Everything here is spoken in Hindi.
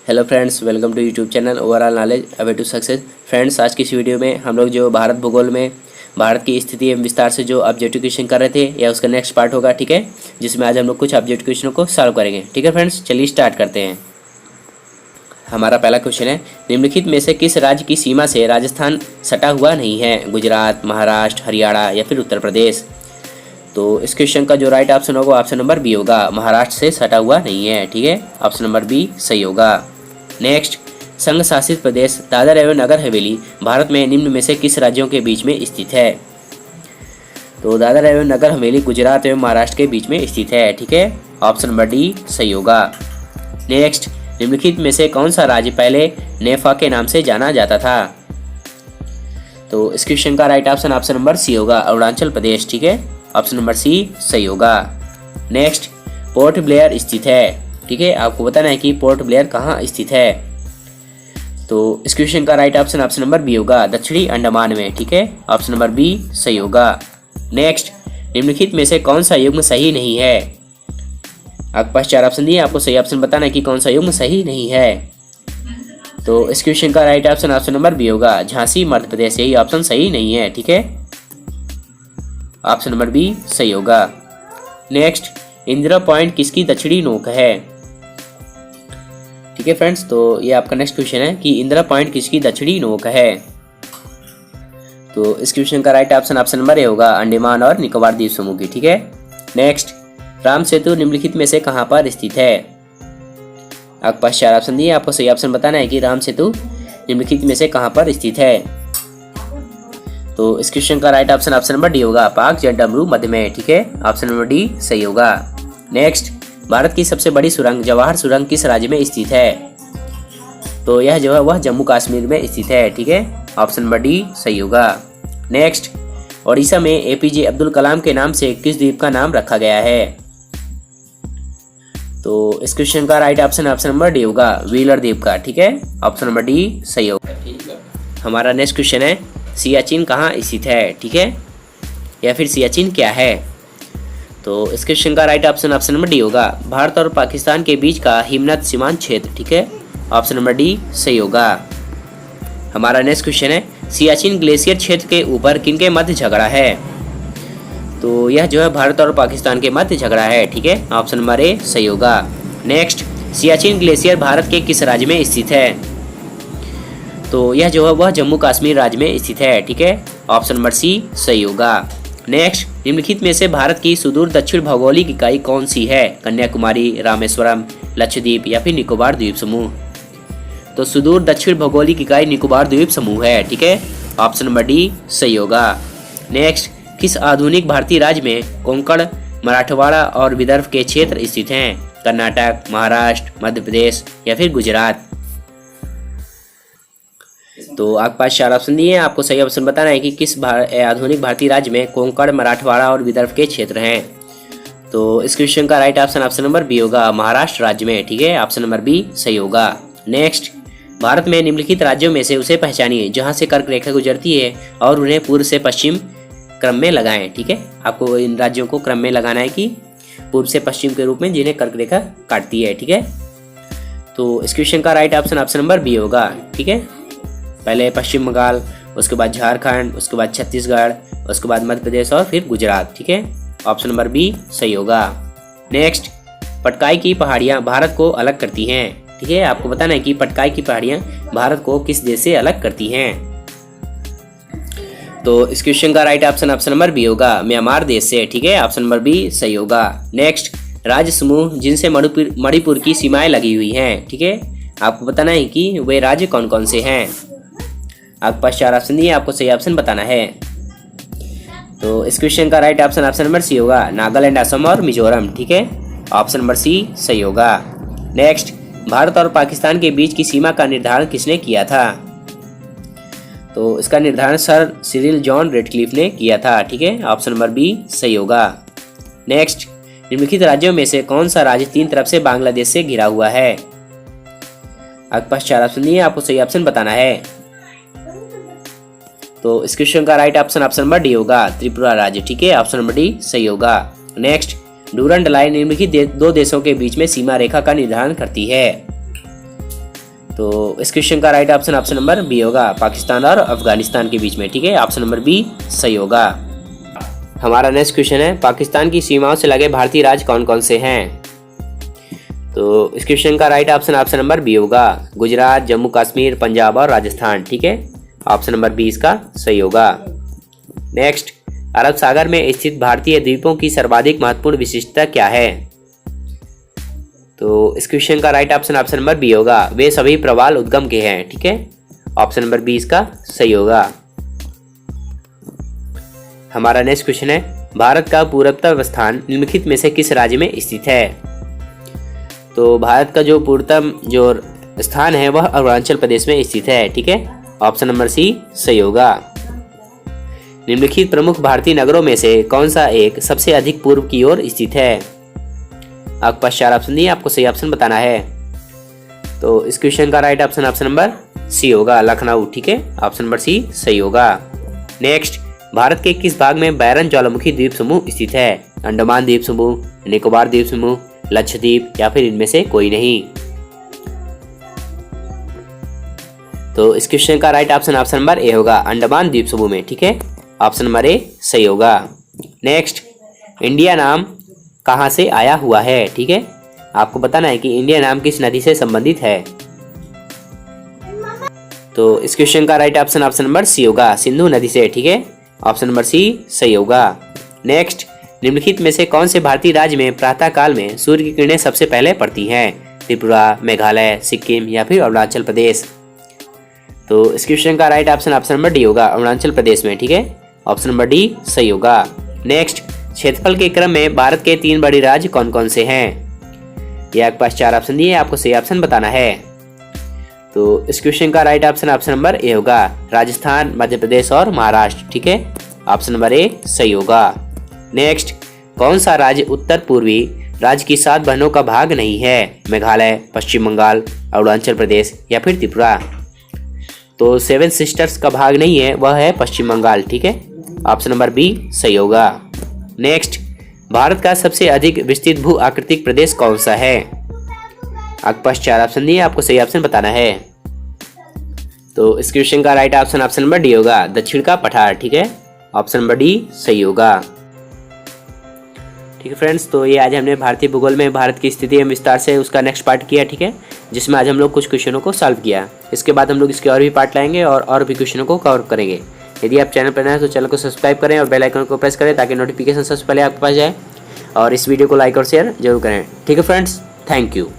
Hello friends, welcome to YouTube channel overall knowledge away to success. Friends, आज की इस वीडियो में हम लोग जो भारत भूगोल में भारत की स्थिति एवं विस्तार से जो ऑब्जेक्टिव क्वेश्चन कर रहे थे या उसका नेक्स्ट पार्ट होगा, ठीक है, जिसमें आज हम लोग कुछ ऑब्जेक्टिव क्वेश्चनों को सॉल्व करेंगे। ठीक है फ्रेंड्स, चलिए स्टार्ट करते हैं। हमारा पहला क्वेश्चन है, निम्नलिखित में से किस राज्य की सीमा से राजस्थान सटा हुआ नहीं है? गुजरात, महाराष्ट्र, हरियाणा या फिर उत्तर प्रदेश? तो इस क्वेश्चन का जो राइट ऑप्शन होगा ऑप्शन नंबर बी होगा, महाराष्ट्र से सटा हुआ नहीं है। ठीक है, ऑप्शन नंबर बी सही होगा। नेक्स्ट, संघ शासित प्रदेश दादर एवं नगर हवेली भारत में निम्न में से किस राज्यों के बीच में स्थित है? तो दादर एवं नगर हवेली गुजरात एवं महाराष्ट्र के बीच में स्थित है। ठीक है, ऑप्शन नंबर डी सही होगा। नेक्स्ट, निम्नलिखित में से कौन सा राज्य पहले नेफा के नाम से जाना जाता था? तो इस क्वेश्चन का right option option number C होगा, अरुणाचल प्रदेश। ठीक है, ऑप्शन नंबर सी सही होगा। नेक्स्ट, पोर्ट ब्लेयर स्थित है। ठीक है, आपको बताना है कि पोर्ट ब्लेयर कहाँ स्थित है। तो इस क्वेश्चन का right option option number B होगा, दक्षिणी अंडमान में। ठीक है, ऑप्शन नंबर बी सही होगा। नेक्स्ट, निम्नलिखित में से कौन सा युग्म सही नहीं है? आपके पास चार ऑप्शन दिए, आपको सही ऑप्शन बताना है कि कौन सा युग्म सही नहीं है। तो इस क्वेश्चन का right option option number B होगा, झांसी मध्य प्रदेश। यही ऑप्शन सही नहीं है। ठीक है, ऑप्शन नंबर बी सही होगा। नेक्स्ट, इंदिरा पॉइंट किसकी दक्षिणी नोक है? ठीक है फ्रेंड्स, तो ये आपका नेक्स्ट क्वेश्चन है कि इंदिरा पॉइंट किसकी दक्षिणी नोक है। तो इस क्वेश्चन का right option option number A होगा, अंडमान और निकोबार द्वीप समूह की। ठीक है। नेक्स्ट, राम सेतु निम्नलिखित में से कहां पर स्थित है? आपके पास चार ऑप्शन दिए, आपको सही ऑप्शन बताना है कि राम सेतु निम्नलिखित में से कहां पर स्थित है। तो इस क्वेश्चन का right option option number D होगा, पाक जंडमरू मध्य में। ठीक है, ऑप्शन नंबर डी सही होगा। नेक्स्ट, भारत की सबसे बड़ी सुरंग जवाहर सुरंग किस राज्य में स्थित है? तो यह जो है वह जम्मू कश्मीर में स्थित है। ठीक है, ऑप्शन नंबर डी सही होगा। नेक्स्ट, ओडिशा में एपीजे अब्दुल कलाम के नाम से किस द्वीप का नाम रखा गया है? तो इस क्वेश्चन का right option option number D होगा, व्हीलर द्वीप का। ठीक है, ऑप्शन नंबर डी सही होगा। हमारा नेक्स्ट क्वेश्चन है, सियाचिन कहाँ स्थित है? ठीक है, या फिर सियाचिन क्या है? तो इस क्वेश्चन का right option option number D होगा, भारत और पाकिस्तान के बीच का हिमनद सीमांत क्षेत्र। ठीक है, ऑप्शन नंबर डी सही होगा। हमारा नेक्स्ट क्वेश्चन है, सियाचिन ग्लेशियर क्षेत्र के ऊपर किनके मध्य झगड़ा है? तो यह जो है भारत और पाकिस्तान के मध्य झगड़ा है। ठीक है, ऑप्शन नंबर ए सही होगा। नेक्स्ट, सियाचिन ग्लेशियर भारत के किस राज्य में स्थित है? तो यह जो है वह जम्मू कश्मीर राज्य में स्थित है। ठीक है, ऑप्शन नंबर सी सही होगा। नेक्स्ट, निम्नलिखित में से भारत की सुदूर दक्षिण भौगोलिक इकाई कौन सी है? कन्याकुमारी, रामेश्वरम, लक्षद्वीप या फिर निकोबार द्वीप समूह? तो सुदूर दक्षिण भौगोलिक इकाई निकोबार द्वीप समूह है। ठीक है, ऑप्शन नंबर डी सही होगा। नेक्स्ट, किस आधुनिक भारतीय राज्य में कोंकण, मराठवाड़ा और विदर्भ के क्षेत्र स्थित हैं? कर्नाटक, महाराष्ट्र, मध्य प्रदेश या फिर गुजरात? तो आपके पास चार ऑप्शन दिए हैं, आपको सही ऑप्शन बताना है कि किस आधुनिक भारतीय राज्य में कोंकण, मराठवाड़ा और विदर्भ के क्षेत्र हैं। तो इस क्वेश्चन का right option option number B होगा, महाराष्ट्र राज्य में। ठीक है, ऑप्शन नंबर बी सही होगा। नेक्स्ट, भारत में निम्नलिखित राज्यों में से उसे पहचानिए जहां से कर्क रेखा गुजरती है और उन्हें पूर्व से पश्चिम क्रम में लगाएं। ठीक है, आपको इन राज्यों को क्रम में लगाना है कि पूर्व से पश्चिम के रूप में जिन्हें कर्क रेखा काटती है। ठीक है, तो इस क्वेश्चन का right option option number B होगा। ठीक है, पहले पश्चिम बंगाल, उसके बाद झारखंड, उसके बाद छत्तीसगढ़, उसके बाद मध्य प्रदेश और फिर गुजरात। ठीक है, ऑप्शन नंबर बी सही होगा। नेक्स्ट, पटकाई की पहाड़ियां भारत को अलग करती हैं। ठीक है, आपको बताना है कि पटकाई की पहाड़ियां भारत को किस देश से अलग करती हैं। तो इस क्वेश्चन का right option option number B होगा, म्यांमार देश से। ठीक है, ऑप्शन नंबर बी सही होगा। नेक्स्ट, राज्य समूह जिनसे मणिपुर की सीमाएं लगी हुई हैं। ठीक है, आपको बताना है कि वे राज्य कौन कौन से हैं। आपके पास चार ऑप्शन दिए, आपको सही ऑप्शन बताना है। तो इस क्वेश्चन का right option option number C होगा, नागालैंड, असम और मिजोरम। ठीक है, ऑप्शन नंबर सी सही होगा। नेक्स्ट, भारत और पाकिस्तान के बीच की सीमा का निर्धारण किसने किया था? तो इसका निर्धारण सर सिरिल जॉन रेडक्लिफ ने किया था। ठीक है, ऑप्शन नंबर बी सही होगा। नेक्स्ट, निम्नलिखित राज्यों में से कौन सा राज्य तीन तरफ से बांग्लादेश से घिरा हुआ है? आपके पास चार ऑप्शन दिए, आपको सही ऑप्शन बताना है। तो इस क्वेश्चन का right option option number D होगा, त्रिपुरा राज्य। ठीक है, ऑप्शन नंबर डी सही होगा। नेक्स्ट, डूरंड लाइन निम्नलिखित दो देशों के बीच में सीमा रेखा का निर्धारण करती है। तो इस क्वेश्चन का राइट ऑप्शन नंबर बी होगा, पाकिस्तान और अफगानिस्तान के बीच में, ठीक है। ऑप्शन नंबर बी सही होगा। हमारा नेक्स्ट क्वेश्चन है, पाकिस्तान की सीमाओं से लगे भारतीय राज्य कौन कौन से हैं? तो इस क्वेश्चन का राइट ऑप्शन नंबर बी होगा, गुजरात, जम्मू कश्मीर, पंजाब और राजस्थान, ठीक है। ऑप्शन नंबर बी इसका सही होगा। नेक्स्ट, अरब सागर में स्थित भारतीय द्वीपों की सर्वाधिक महत्वपूर्ण विशिष्टता क्या है? तो इस क्वेश्चन का राइट ऑप्शन नंबर बी होगा, वे सभी प्रवाल उद्गम के हैं, ठीक है। ऑप्शन नंबर बी इसका सही होगा। हमारा नेक्स्ट क्वेश्चन है, भारत का पूर्वोत्तर स्थान निम्नलिखित में से किस राज्य में स्थित है? तो भारत का जो पूर्वतम जो स्थान है वह अरुणाचल प्रदेश में स्थित है, ठीक है। ऑप्शन नंबर सी सही होगा। निम्नलिखित प्रमुख भारतीय नगरों में से कौन सा एक सबसे अधिक पूर्व की ओर स्थित है? आपके पास 4 ऑप्शन दिए, आपको सही ऑप्शन बताना है। तो इस क्वेश्चन का राइट ऑप्शन नंबर सी होगा, लखनऊ, ठीक है। ऑप्शन नंबर सी सही होगा। नेक्स्ट, भारत के किस भाग में बैरन ज्वालामुखी द्वीप समूह स्थित है? अंडमान द्वीप समूह, निकोबार द्वीप समूह, लक्षद्वीप या फिर इनमें से कोई नहीं? तो इस क्वेश्चन का राइट ऑप्शन नंबर ए होगा, अंडमान द्वीप समूह में, ठीक है। ऑप्शन नंबर ए सही होगा। नेक्स्ट, इंडिया नाम कहां से आया हुआ है? ठीक है, आपको बताना है कि इंडिया नाम किस नदी से संबंधित है। तो इस क्वेश्चन का राइट ऑप्शन नंबर सी होगा, सिंधु नदी से, ठीक है। ऑप्शन नंबर सी सही होगा। नेक्स्ट, निम्नलिखित में से कौन से भारतीय राज्य में प्रातः काल में सूर्य की किरणें सबसे पहले पड़ती हैं? त्रिपुरा, मेघालय, सिक्किम या फिर अरुणाचल प्रदेश? तो इस क्वेश्चन का राइट ऑप्शन नंबर डी होगा, अरुणाचल प्रदेश में, ठीक है। ऑप्शन नंबर डी सही होगा। नेक्स्ट, क्षेत्रफल के क्रम में भारत के 3 बड़े राज्य कौन कौन से हैं? ये आपके पास 4 ऑप्शन दिए, आपको सही ऑप्शन बताना है। तो इस क्वेश्चन का राइट ऑप्शन नंबर ए होगा, राजस्थान, मध्य प्रदेश और महाराष्ट्र, ठीक है। ऑप्शन नंबर ए सही होगा। नेक्स्ट, कौन सा राज्य उत्तर पूर्वी राज्य की 7 बहनों का भाग नहीं है? मेघालय, पश्चिम बंगाल, अरुणाचल प्रदेश या फिर त्रिपुरा? तो 7 सिस्टर्स का भाग नहीं है, वह है पश्चिम बंगाल, ठीक है। ऑप्शन नंबर बी सही होगा। नेक्स्ट, भारत का सबसे अधिक विस्तृत भू आकृतिक प्रदेश कौन सा है? आपके पास 4 ऑप्शन दिए, आपको सही ऑप्शन बताना है। तो इस क्वेश्चन का राइट ऑप्शन नंबर डी होगा, दक्षिण का पठार, ठीक है। ऑप्शन नंबर डी सही होगा। ठीक है फ्रेंड्स, तो ये आज हमने भारतीय भूगोल में भारत की स्थिति एवं विस्तार से उसका नेक्स्ट पार्ट किया, ठीक है, जिसमें आज हम लोग कुछ क्वेश्चनों को सॉल्व किया। इसके बाद हम लोग इसके और भी पार्ट लाएंगे और भी क्वेश्चनों को कवर करेंगे। यदि आप चैनल पर नए हैं तो चैनल को सब्सक्राइब करें और बेल आइकन को प्रेस करें ताकि नोटिफिकेशन सबसे पहले आपके पास जाए, और इस वीडियो को लाइक और शेयर जरूर करें। ठीक है फ्रेंड्स, थैंक यू।